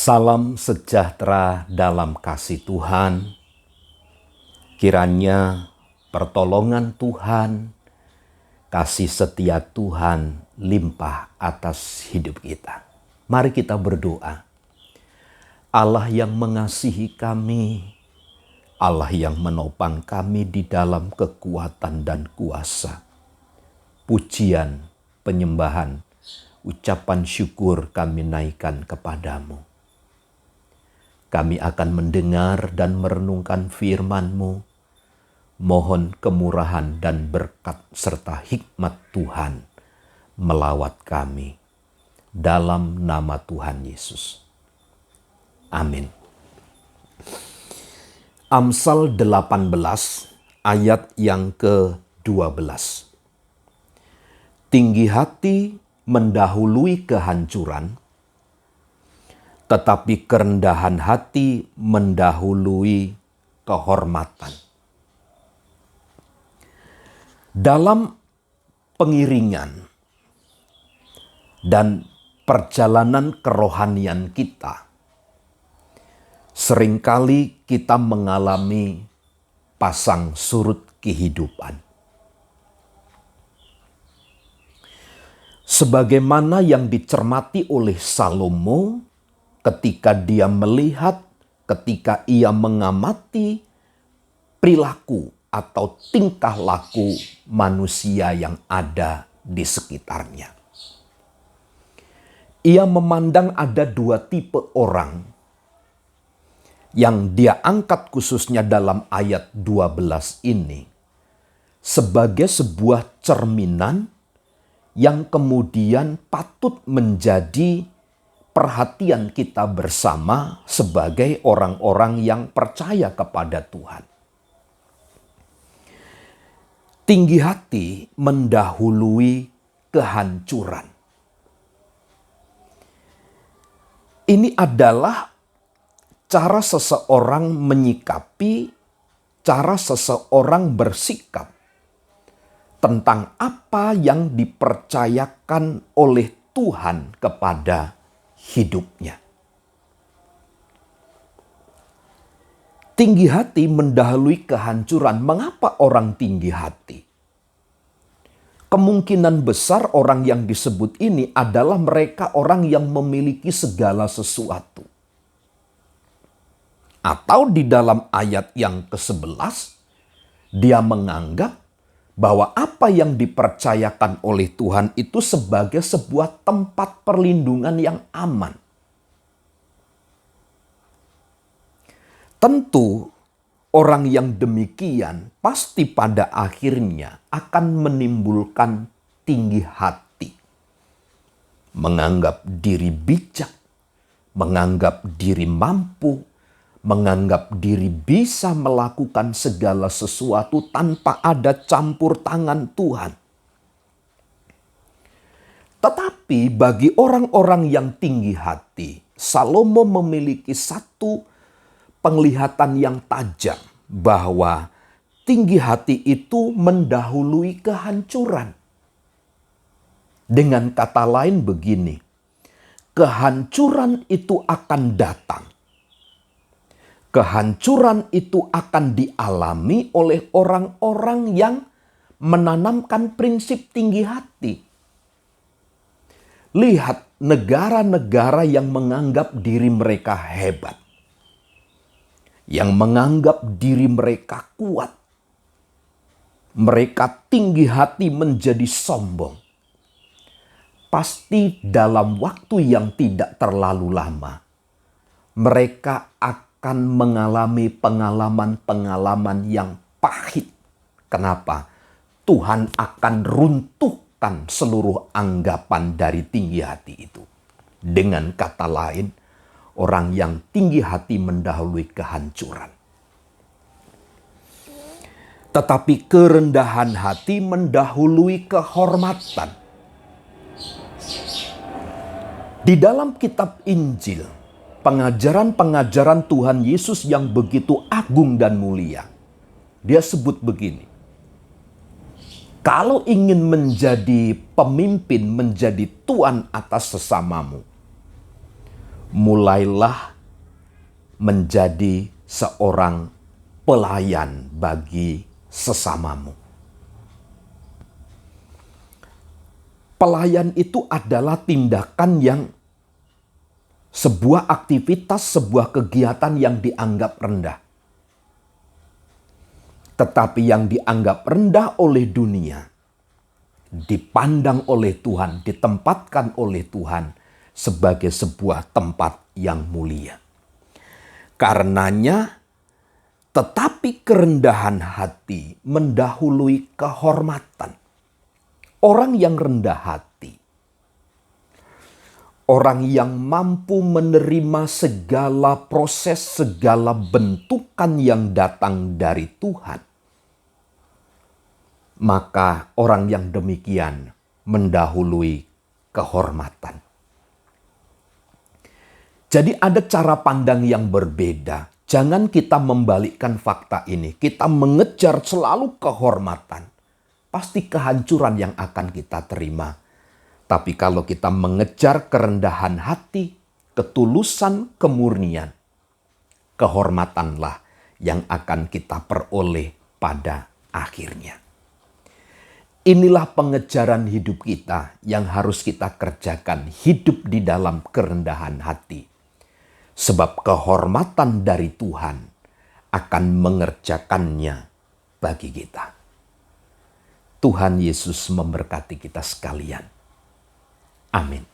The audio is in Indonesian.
Salam sejahtera dalam kasih Tuhan. Kiranya pertolongan Tuhan, kasih setia Tuhan limpah atas hidup kita. Mari kita berdoa. Allah yang mengasihi kami, Allah yang menopang kami di dalam kekuatan dan kuasa. Pujian, penyembahan, ucapan syukur kami naikkan kepadamu. Kami akan mendengar dan merenungkan firman-Mu. Mohon kemurahan dan berkat serta hikmat Tuhan melawat kami. Dalam nama Tuhan Yesus. Amin. Amsal 18 ayat yang ke-12. Tinggi hati mendahului kehancuran, tetapi kerendahan hati mendahului kehormatan. Dalam pengiringan dan perjalanan kerohanian kita, seringkali kita mengalami pasang surut kehidupan. Sebagaimana yang dicermati oleh Salomo ketika dia melihat, ketika ia mengamati perilaku atau tingkah laku manusia yang ada di sekitarnya. Ia memandang ada dua tipe orang yang dia angkat khususnya dalam ayat 12 ini sebagai sebuah cerminan yang kemudian patut menjadi perhatian kita bersama sebagai orang-orang yang percaya kepada Tuhan. Tinggi hati mendahului kehancuran. Ini adalah cara seseorang menyikapi, cara seseorang bersikap tentang apa yang dipercayakan oleh Tuhan kepada hidupnya. Tinggi hati mendahului kehancuran. Mengapa orang tinggi hati? Kemungkinan besar orang yang disebut ini adalah mereka orang yang memiliki segala sesuatu. Atau di dalam ayat yang ke-11, dia menganggap bahwa apa yang dipercayakan oleh Tuhan itu sebagai sebuah tempat perlindungan yang aman. Tentu orang yang demikian pasti pada akhirnya akan menimbulkan tinggi hati. Menganggap diri bijak, menganggap diri mampu, menganggap diri bisa melakukan segala sesuatu tanpa ada campur tangan Tuhan. Tetapi bagi orang-orang yang tinggi hati, Salomo memiliki satu penglihatan yang tajam bahwa tinggi hati itu mendahului kehancuran. Dengan kata lain begini, kehancuran itu akan datang. Kehancuran itu akan dialami oleh orang-orang yang menanamkan prinsip tinggi hati. Lihat negara-negara yang menganggap diri mereka hebat, yang menganggap diri mereka kuat. Mereka tinggi hati menjadi sombong. Pasti dalam waktu yang tidak terlalu lama, mereka akan mengalami pengalaman-pengalaman yang pahit. Kenapa? Tuhan akan runtuhkan seluruh anggapan dari tinggi hati itu. Dengan kata lain, orang yang tinggi hati mendahului kehancuran. Tetapi kerendahan hati mendahului kehormatan. Di dalam kitab Injil, pengajaran-pengajaran Tuhan Yesus yang begitu agung dan mulia, dia sebut begini. Kalau ingin menjadi pemimpin, menjadi tuan atas sesamamu, mulailah menjadi seorang pelayan bagi sesamamu. Pelayan itu adalah tindakan yang sebuah aktivitas, sebuah kegiatan yang dianggap rendah. Tetapi yang dianggap rendah oleh dunia, dipandang oleh Tuhan, ditempatkan oleh Tuhan sebagai sebuah tempat yang mulia. Karenanya, tetapi kerendahan hati mendahului kehormatan. Orang yang rendah hati, orang yang mampu menerima segala proses, segala bentukan yang datang dari Tuhan, maka orang yang demikian mendahului kehormatan. Jadi ada cara pandang yang berbeda. Jangan kita membalikkan fakta ini. Kita mengejar selalu kehormatan. Pasti kehancuran yang akan kita terima. Tapi kalau kita mengejar kerendahan hati, ketulusan, kemurnian, kehormatanlah yang akan kita peroleh pada akhirnya. Inilah pengejaran hidup kita yang harus kita kerjakan, hidup di dalam kerendahan hati. Sebab kehormatan dari Tuhan akan mengerjakannya bagi kita. Tuhan Yesus memberkati kita sekalian. Amin.